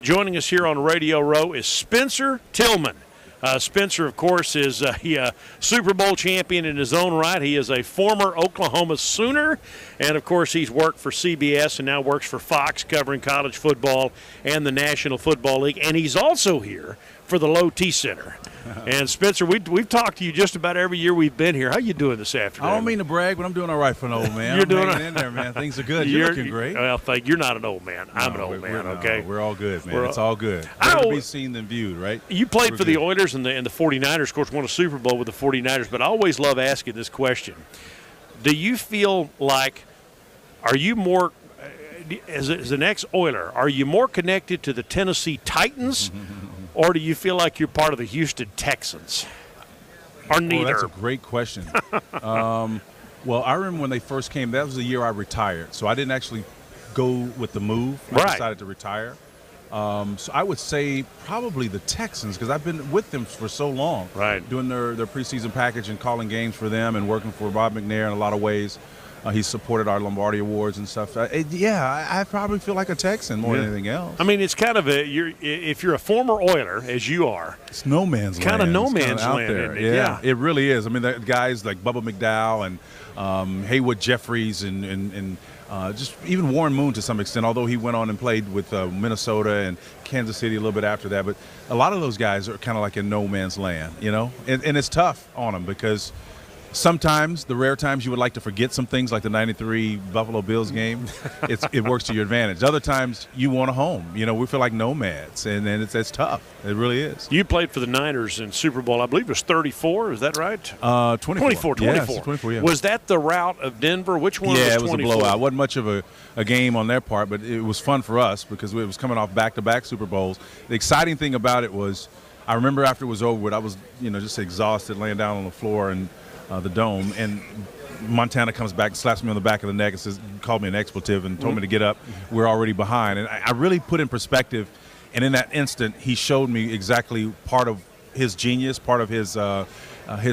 Joining us here on Radio Row is Spencer Tillman. Spencer, of course, is a Super Bowl champion in his own right. He is a former Oklahoma Sooner, and, of course, he's worked for CBS and now works for Fox covering college football and the National Football League. And he's also here for the Low T Center. And, Spencer, we've talked to you just about every year we've been here. How you doing this afternoon? I don't mean to brag, but I'm doing all right for an old man. You're doing in there, man. Things are good. You're looking great. Well, you're not an old man. I'm an old man, okay? We're all good, man. It's all good. Better to be seen than viewed, right? You played for the Oilers and the 49ers. Of course, won a Super Bowl with the 49ers, but I always love asking this question. Do you feel like, are you more, as an ex-Oiler, are you more connected to the Tennessee Titans or do you feel like you're part of the Houston Texans? Or neither? Well, that's a great question. Well, I remember when they first came, that was the year I retired. So I didn't actually go with the move. I decided to retire. So I would say probably the Texans because I've been with them for so long. Right. Doing their preseason package and calling games for them and working for Bob McNair in a lot of ways. He supported our Lombardi Awards and stuff. I probably feel like a Texan more than anything else. I mean, it's kind of if you're a former Oiler, as you are, it's no man's land. Kind of no man's land there. Yeah, it really is. I mean, the guys like Bubba McDowell and Haywood Jeffries and just even Warren Moon to some extent, although he went on and played with Minnesota and Kansas City a little bit after that. But a lot of those guys are kind of like in no man's land, you know, and it's tough on them because sometimes, the rare times you would like to forget some things like the 93 Buffalo Bills game, it works to your advantage. Other times you want a home. You know, we feel like nomads, and it's tough. It really is. You played for the Niners in Super Bowl, I believe it was 34. Is that right? 24. 24. Yeah. Was that the route of Denver? Which one was 24? Yeah, it was a blowout. It wasn't much of a game on their part, but it was fun for us because it was coming off back-to-back Super Bowls. The exciting thing about it was I remember after it was over with, I was, just exhausted laying down on the floor and the dome, and Montana comes back, slaps me on the back of the neck and says, called me an expletive and told me to get up. We're already behind. And I really put in perspective, and in that instant, he showed me exactly part of his genius, part of his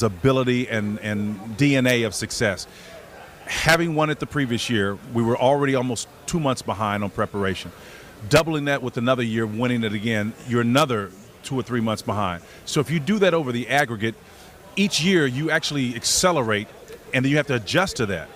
ability and DNA of success. Having won it the previous year, we were already almost 2 months behind on preparation. Doubling that with another year, winning it again, you're another 2 or 3 months behind. So if you do that over the aggregate, each year you actually accelerate, and then you have to adjust to that.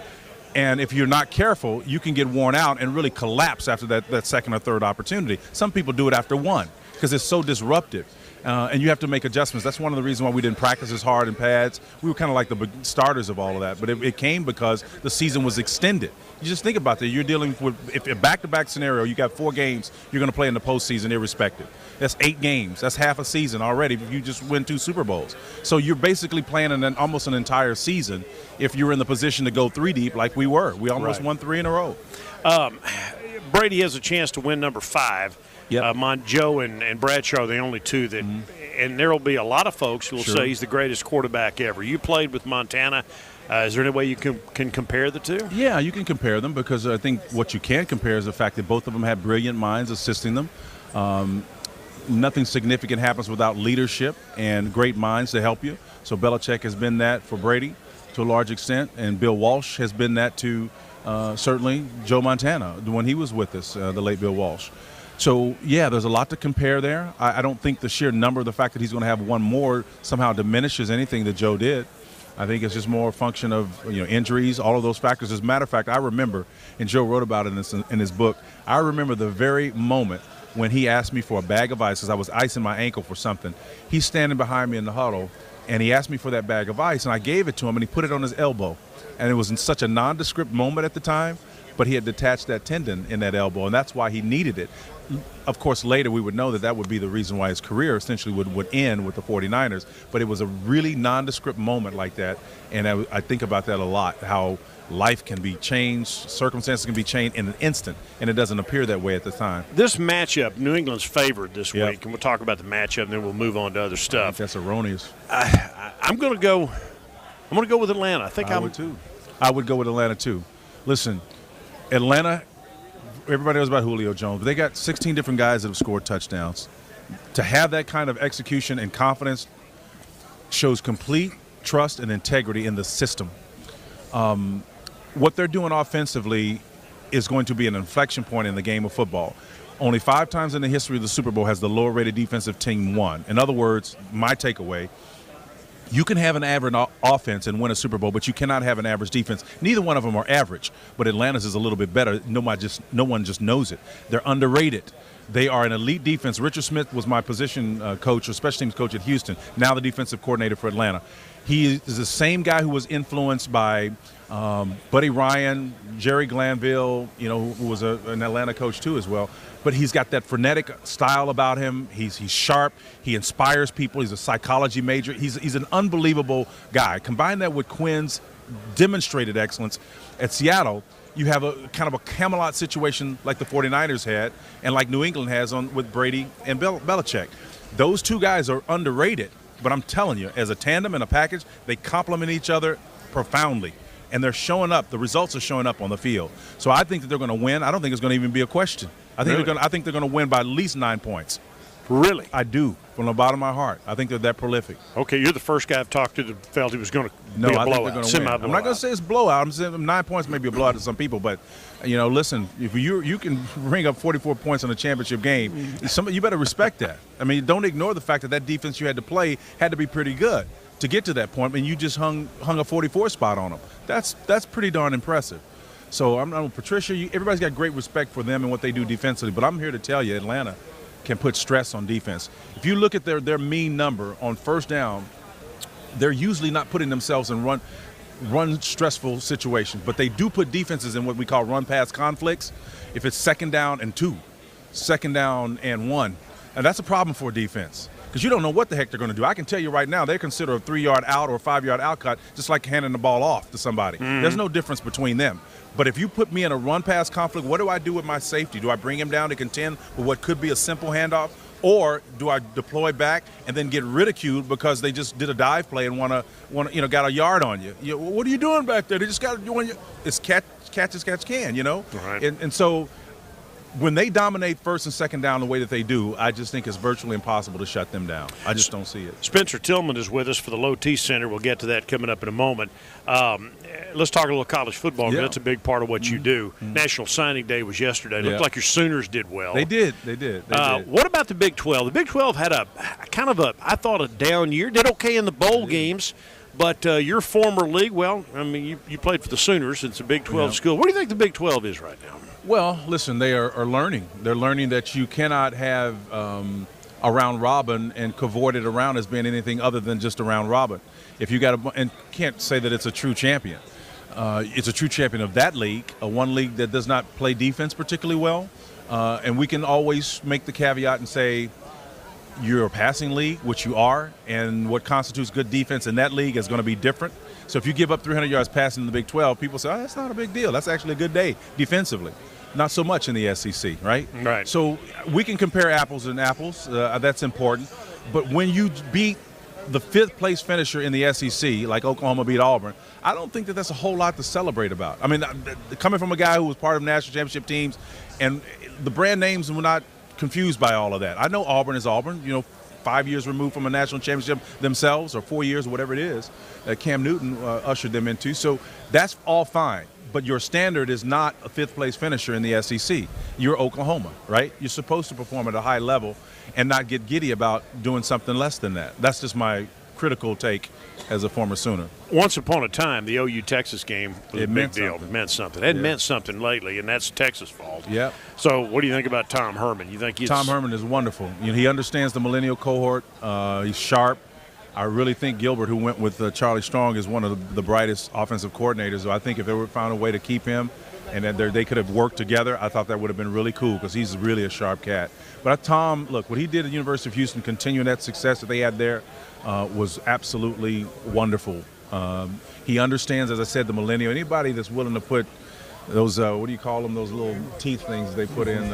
And if you're not careful, you can get worn out and really collapse after that second or third opportunity. Some people do it after one because it's so disruptive. And you have to make adjustments. That's one of the reasons why we didn't practice as hard in pads. We were kind of like the starters of all of that. But it came because the season was extended. You just think about that. You're dealing with, if a back-to-back scenario, you got 4 games you're going to play in the postseason irrespective. That's 8 games. That's half a season already if you just win 2 Super Bowls. So you're basically playing almost an entire season if you're in the position to go 3 deep like we were. We almost won 3 in a row. Brady has a chance to win number 5. Yep. Joe and Bradshaw are the only 2 that, and there will be a lot of folks who will say he's the greatest quarterback ever. You played with Montana. Is there any way you can compare the 2? Yeah, you can compare them because I think what you can compare is the fact that both of them had brilliant minds assisting them. Nothing significant happens without leadership and great minds to help you. So Belichick has been that for Brady to a large extent, and Bill Walsh has been that to certainly Joe Montana when he was with us, the late Bill Walsh. So, yeah, there's a lot to compare there. I don't think the sheer number, the fact that he's going to have one more somehow diminishes anything that Joe did. I think it's just more a function of injuries, all of those factors. As a matter of fact, I remember, and Joe wrote about it in his book, I remember the very moment when he asked me for a bag of ice because I was icing my ankle for something. He's standing behind me in the huddle, and he asked me for that bag of ice, and I gave it to him, and he put it on his elbow. And it was in such a nondescript moment at the time, but he had detached that tendon in that elbow, and that's why he needed it. Of course, later we would know that would be the reason why his career essentially would end with the 49ers. But it was a really nondescript moment like that, and I think about that a lot, how life can be changed, circumstances can be changed in an instant, and it doesn't appear that way at the time. This matchup, New England's favored this week, and we'll talk about the matchup, and then we'll move on to other stuff. That's erroneous. I'm going to go with Atlanta. I would too. I would go with Atlanta too. Listen, Atlanta, everybody knows about Julio Jones, but they got 16 different guys that have scored touchdowns. To have that kind of execution and confidence shows complete trust and integrity in the system. What they're doing offensively is going to be an inflection point in the game of football. Only 5 times in the history of the Super Bowl has the lower-rated defensive team won. In other words, my takeaway, you can have an average offense and win a Super Bowl, but you cannot have an average defense. Neither one of them are average, but Atlanta's is a little bit better. No one just knows it. They're underrated. They are an elite defense. Richard Smith was my position coach or special teams coach at Houston, now the defensive coordinator for Atlanta. He is the same guy who was influenced by Buddy Ryan, Jerry Glanville, who was an Atlanta coach too as well. But he's got that frenetic style about him. He's sharp. He inspires people. He's a psychology major. He's an unbelievable guy. Combine that with Quinn's demonstrated excellence at Seattle, you have a kind of a Camelot situation like the 49ers had and like New England has with Brady and Belichick. Those two guys are underrated, but I'm telling you, as a tandem and a package, they complement each other profoundly. And they're showing up. The results are showing up on the field. So I think that they're going to win. I don't think it's going to even be a question. I think they're going to win by at least 9 points. Really? I do, from the bottom of my heart. I think they're that prolific. Okay, you're the first guy I've talked to that felt he was going to be a blowout. I think they're going to win. I'm not going to say it's blowout. I'm saying 9 points may be a blowout to some people, but listen, if you can ring up 44 points on a championship game, you better respect that. I mean, don't ignore the fact that defense you had to play had to be pretty good to get to that point, and you just hung a 44 spot on them. That's pretty darn impressive. So I'm Patricia. Everybody's got great respect for them and what they do defensively, but I'm here to tell you, Atlanta can put stress on defense. If you look at their mean number on first down, they're usually not putting themselves in run stressful situations, but they do put defenses in what we call run-pass conflicts. If it's 2nd down and 2, 2nd down and 1, and that's a problem for a defense because you don't know what the heck they're going to do. I can tell you right now, they consider a 3-yard out or a 5-yard out cut just like handing the ball off to somebody. There's no difference between them. But if you put me in a run-pass conflict, what do I do with my safety? Do I bring him down to contend with what could be a simple handoff? Or do I deploy back and then get ridiculed because they just did a dive play and got a yard on you? What are you doing back there? They just got it's catch as catch can, Right. And so when they dominate 1st and 2nd down the way that they do, I just think it's virtually impossible to shut them down. I just don't see it. Spencer Tillman is with us for the Low T Center. We'll get to that coming up in a moment. Let's talk a little college football. Yeah. That's a big part of what you do. National Signing Day was yesterday. It looked like your Sooners did well. They did. They did. What about the Big 12? The Big 12 had I thought, a down year. Did okay in the bowl games. But your former league, you played for the Sooners. It's a Big 12 school. What do you think the Big 12 is right now? Well, listen, they are learning. They're learning that you cannot have a round robin and cavort it around as being anything other than just a round robin. If you and can't say that it's a true champion. It's a true champion of that league, one league that does not play defense particularly well. And we can always make the caveat and say you're a passing league, which you are, and what constitutes good defense in that league is going to be different. So if you give up 300 yards passing in the Big 12, people say, that's not a big deal. That's actually a good day defensively. Not so much in the SEC, right? Right. So we can compare apples and apples. That's important. But when you beat the 5th place finisher in the SEC, like Oklahoma beat Auburn, I don't think that's a whole lot to celebrate about. I mean, coming from a guy who was part of national championship teams, and the brand names were not confused by all of that. I know Auburn is Auburn, 5 years removed from a national championship themselves, or 4 years, or whatever it is, that Cam Newton ushered them into. So that's all fine. But your standard is not a 5th place finisher in the SEC. You're Oklahoma, right? You're supposed to perform at a high level and not get giddy about doing something less than that. That's just my critical take as a former Sooner. Once upon a time, the OU-Texas game was a big deal. It meant something. It hadn't meant something lately, and that's Texas' fault. Yeah. So what do you think about Tom Herman? You think Tom Herman is wonderful. He understands the millennial cohort. He's sharp. I really think Gilbert, who went with Charlie Strong, is one of the brightest offensive coordinators. So I think if they would found a way to keep him and that they could have worked together, I thought that would have been really cool because he's really a sharp cat. But Tom, look, what he did at the University of Houston, continuing that success that they had there, was absolutely wonderful. He understands, as I said, the millennial. Anybody that's willing to put those, what do you call them, those little teeth things they put in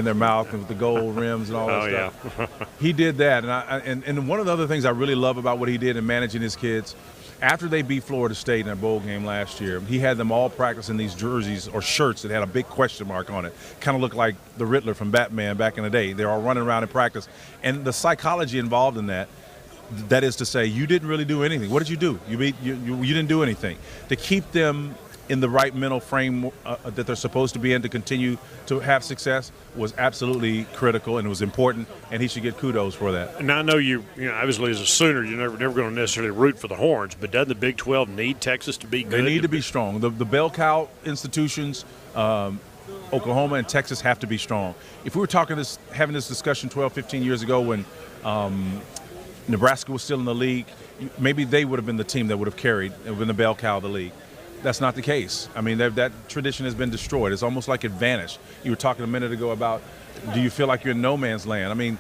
their mouth with the gold rims and all that stuff. Yeah. He did that. And one of the other things I really love about what he did in managing his kids, after they beat Florida State in their bowl game last year, he had them all practice in these jerseys or shirts that had a big question mark on it. Kind of looked like the Riddler from Batman back in the day. They're all running around in practice. And the psychology involved in that is to say, you didn't really do anything. What did you do? You didn't do anything. To keep them in the right mental frame that they're supposed to be in to continue to have success was absolutely critical, and it was important, and he should get kudos for that. And I know you know, obviously as a Sooner, you're never going to necessarily root for the Horns, but doesn't the Big 12 need Texas to be good? They need to be strong. The bell cow institutions, Oklahoma and Texas, have to be strong. If we were having this discussion 12, 15 years ago when Nebraska was still in the league, maybe they would have been the team that would have carried and been the bell cow of the league. That's not the case. I mean, that tradition has been destroyed. It's almost like it vanished. You were talking a minute ago about, do you feel like you're in no man's land? I mean,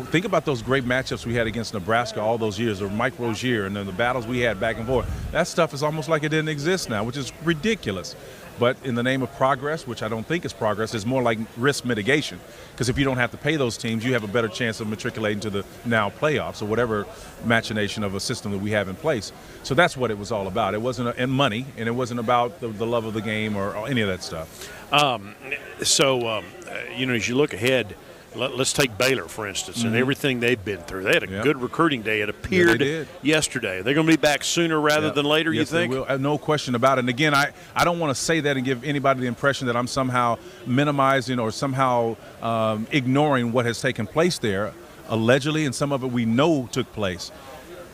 think about those great matchups we had against Nebraska all those years, or Mike Rozier, and then the battles we had back and forth. That stuff is almost like it didn't exist now, which is ridiculous. But in the name of progress, which I don't think is progress, it's more like risk mitigation. Because if you don't have to pay those teams, you have a better chance of matriculating to the now playoffs or whatever machination of a system that we have in place. So that's what it was all about. It wasn't and money, and it wasn't about the love of the game or any of that stuff. You know, as you look ahead, let's take Baylor, for instance, and everything they've been through. They had a good recruiting day. It appeared yesterday. They're going to be back sooner rather than later, you think? They will. No question about it. And, again, I don't want to say that and give anybody the impression that I'm somehow minimizing or somehow ignoring what has taken place there, allegedly, and some of it we know took place.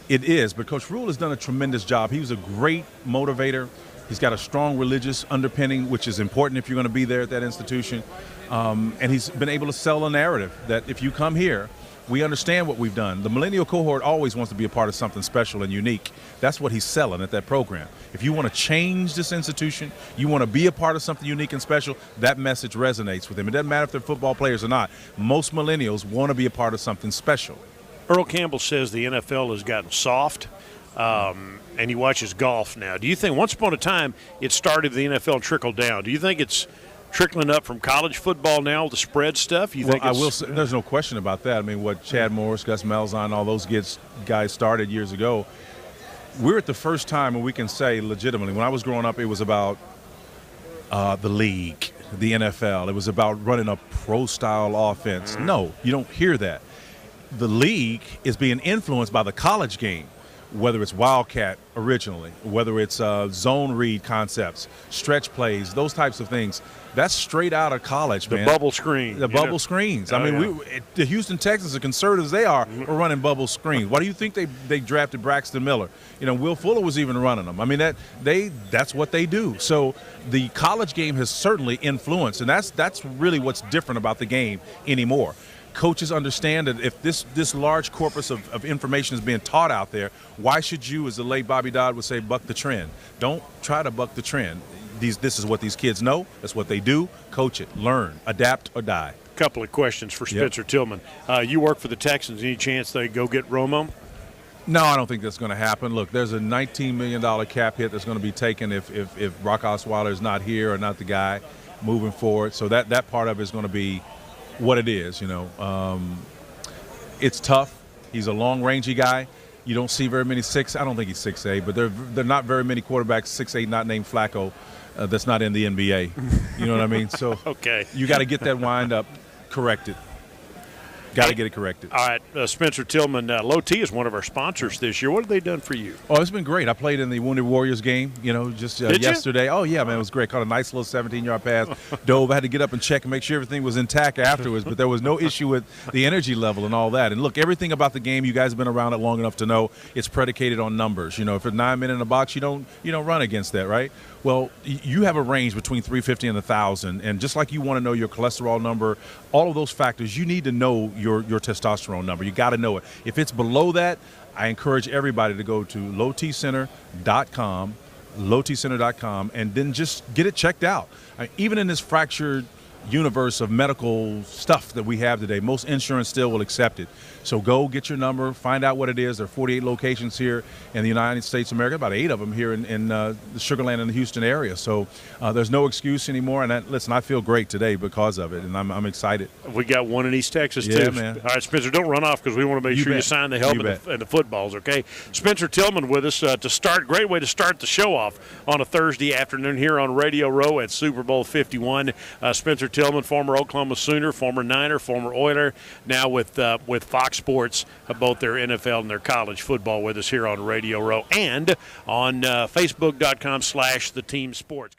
It is. But Coach Rule has done a tremendous job. He was a great motivator. He's got a strong religious underpinning, which is important if you're going to be there at that institution. And he's been able to sell a narrative that if you come here, we understand what we've done. The millennial cohort always wants to be a part of something special and unique. That's what he's selling at that program. If you want to change this institution, you want to be a part of something unique and special, that message resonates with him. It doesn't matter if they're football players or not. Most millennials want to be a part of something special. Earl Campbell says the NFL has gotten soft. And he watches golf now. Do you think once upon a time it started the NFL trickled down? Do you think it's trickling up from college football now with the spread stuff? I will say, there's no question about that. I mean, what Chad Morris, Gus Malzahn, all those guys started years ago, we're at the first time when we can say legitimately, when I was growing up, it was about the league, the NFL. It was about running a pro-style offense. No, you don't hear that. The league is being influenced by the college game. Whether it's Wildcat originally, whether it's zone read concepts, stretch plays, those types of things, that's straight out of college, man. The bubble screen. The bubble screens. I mean, the Houston Texans, as conservative as they are running bubble screens. Why do you think they drafted Braxton Miller? You know, Will Fuller was even running them. I mean, that's what they do. So the college game has certainly influenced, and that's really what's different about the game anymore. Coaches understand that if this large corpus of information is being taught out there, why should you, as the late Bobby Dodd would say, buck the trend? Don't try to buck the trend. This is what these kids know. That's what they do. Coach it. Learn. Adapt or die. Couple of questions for Spencer Tillman. You work for the Texans. Any chance they go get Romo? No, I don't think that's going to happen. Look, there's a $19 million cap hit that's going to be taken if Brock Osweiler is not here or not the guy moving forward. So that part of it is going to be what it is, you know. It's tough. He's a long-rangey guy. You don't see very many I don't think he's 6'8", but there are not very many quarterbacks 6'8", not named Flacco, that's not in the NBA. You know what I mean? So you got to get that wind up corrected. Got to get it corrected. All right, Spencer Tillman, Lott is one of our sponsors this year. What have they done for you? Oh, it's been great. I played in the Wounded Warriors game, you know, just yesterday. You? Oh, yeah, man, it was great. Caught a nice little 17-yard pass. Dove. I had to get up and check and make sure everything was intact afterwards, but there was no issue with the energy level and all that. And, look, everything about the game, you guys have been around it long enough to know it's predicated on numbers. You know, if it's 9 men in a box, you don't run against that, right? Well, you have a range between 350 and 1,000, and just like you want to know your cholesterol number, all of those factors, you need to know your testosterone number. You got to know it. If it's below that, I encourage everybody to go to LottCenter.com, LottCenter.com, and then just get it checked out. Even in this fractured universe of medical stuff that we have today, most insurance still will accept it. So go get your number, find out what it is. There are 48 locations here in the United States of America, about 8 of them here in the Sugar Land and the Houston area. So there's no excuse anymore. And listen, I feel great today because of it, and I'm excited. We got one in East Texas, too. Yeah, man. All right, Spencer, don't run off because we want to make sure you sign the helmet and the footballs, okay? Spencer Tillman with us to start. Great way to start the show off on a Thursday afternoon here on Radio Row at Super Bowl 51. Spencer Tillman, former Oklahoma Sooner, former Niner, former Oiler, now with Fox Sports, both their NFL and their college football with us here on Radio Row and on Facebook.com/TheTeamSports.